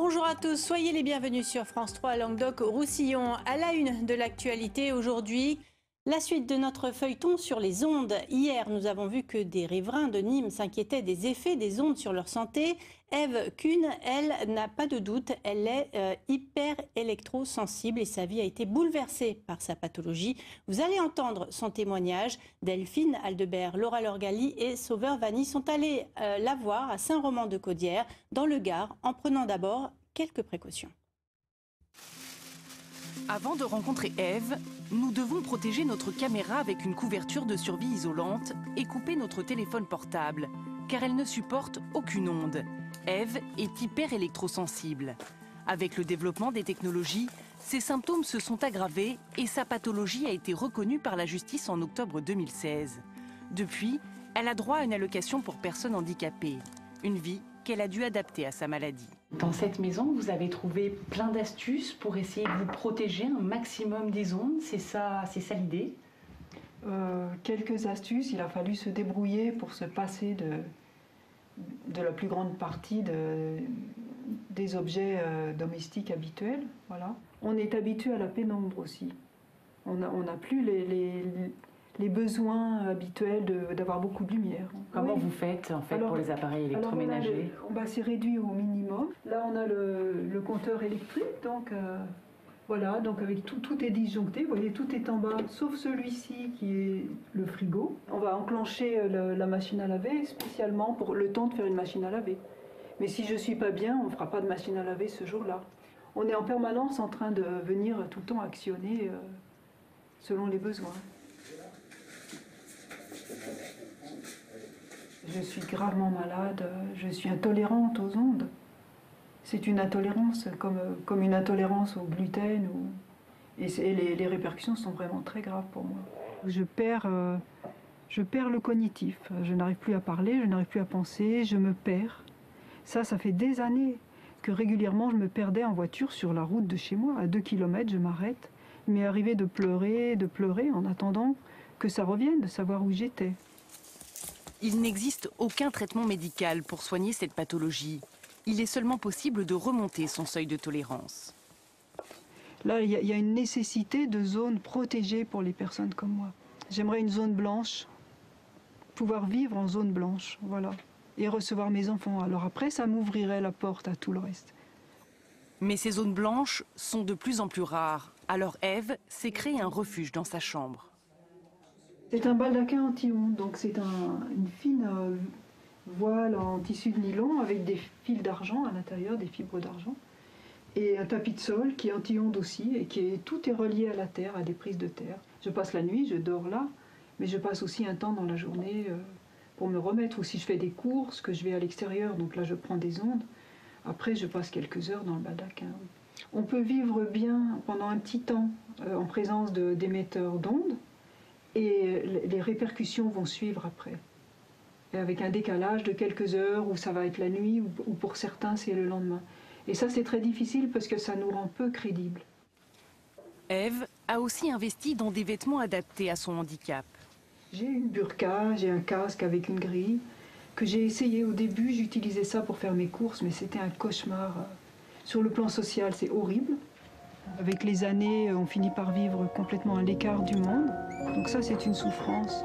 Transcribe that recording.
Bonjour à tous, soyez les bienvenus sur France 3 Languedoc-Roussillon. À la une de l'actualité aujourd'hui, la suite de notre feuilleton sur les ondes. Hier, nous avons vu que des riverains de Nîmes s'inquiétaient des effets des ondes sur leur santé. Ève Kuhn, elle, n'a pas de doute, elle est hyper électrosensible et sa vie a été bouleversée par sa pathologie. Vous allez entendre son témoignage. Delphine Aldebert, Laura Lorgali et Sauveur Vanny sont allés la voir à Saint-Roman-de-Caudière, dans le Gard, en prenant d'abord quelques précautions. Avant de rencontrer Ève, nous devons protéger notre caméra avec une couverture de survie isolante et couper notre téléphone portable, car elle ne supporte aucune onde. Ève est hyper électrosensible. Avec le développement des technologies, ses symptômes se sont aggravés et sa pathologie a été reconnue par la justice en octobre 2016. Depuis, elle a droit à une allocation pour personnes handicapées, une vie qu'elle a dû adapter à sa maladie. Dans cette maison, vous avez trouvé plein d'astuces pour essayer de vous protéger un maximum des ondes, c'est ça l'idée? Quelques astuces, il a fallu se débrouiller pour se passer de la plus grande partie des objets domestiques habituels. Voilà. On est habitué à la pénombre aussi. On n'a plus les besoins habituels d'avoir beaucoup de lumière. Comment vous faites en fait pour les appareils électroménagers? C'est réduit au minimum. Là on a le compteur électrique, donc voilà, donc avec tout est disjoncté, vous voyez, tout est en bas, sauf celui-ci qui est le frigo. On va enclencher la machine à laver spécialement pour le temps de faire une machine à laver. Mais si je ne suis pas bien, on ne fera pas de machine à laver ce jour-là. On est en permanence en train de venir tout le temps actionner selon les besoins. Je suis gravement malade, je suis intolérante aux ondes. C'est une intolérance comme une intolérance au gluten. Et les répercussions sont vraiment très graves pour moi. Je perds le cognitif. Je n'arrive plus à parler, je n'arrive plus à penser, je me perds. Ça fait des années que régulièrement je me perdais en voiture sur la route de chez moi. À 2 km, je m'arrête. Il m'est arrivé de pleurer en attendant que ça revienne, de savoir où j'étais. Il n'existe aucun traitement médical pour soigner cette pathologie. Il est seulement possible de remonter son seuil de tolérance. Là, il y a une nécessité de zones protégées pour les personnes comme moi. J'aimerais une zone blanche, pouvoir vivre en zone blanche, voilà, et recevoir mes enfants. Alors après, ça m'ouvrirait la porte à tout le reste. Mais ces zones blanches sont de plus en plus rares. Alors Ève s'est créé un refuge dans sa chambre. C'est un baldaquin anti-ondes, donc c'est une fine voile en tissu de nylon avec des fils d'argent à l'intérieur, des fibres d'argent, et un tapis de sol qui est anti-ondes aussi, et tout est relié à la terre, à des prises de terre. Je passe la nuit, je dors là, mais je passe aussi un temps dans la journée pour me remettre, ou si je fais des courses, que je vais à l'extérieur, donc là je prends des ondes, après je passe quelques heures dans le baldaquin. On peut vivre bien pendant un petit temps en présence d'émetteurs d'ondes, et les répercussions vont suivre après. Et avec un décalage de quelques heures, où ça va être la nuit, ou pour certains c'est le lendemain. Et ça c'est très difficile parce que ça nous rend peu crédibles. Ève a aussi investi dans des vêtements adaptés à son handicap. J'ai une burqa, j'ai un casque avec une grille, que j'ai essayé au début, j'utilisais ça pour faire mes courses, mais c'était un cauchemar. Sur le plan social, c'est horrible. Avec les années, on finit par vivre complètement à l'écart du monde. Donc ça, c'est une souffrance.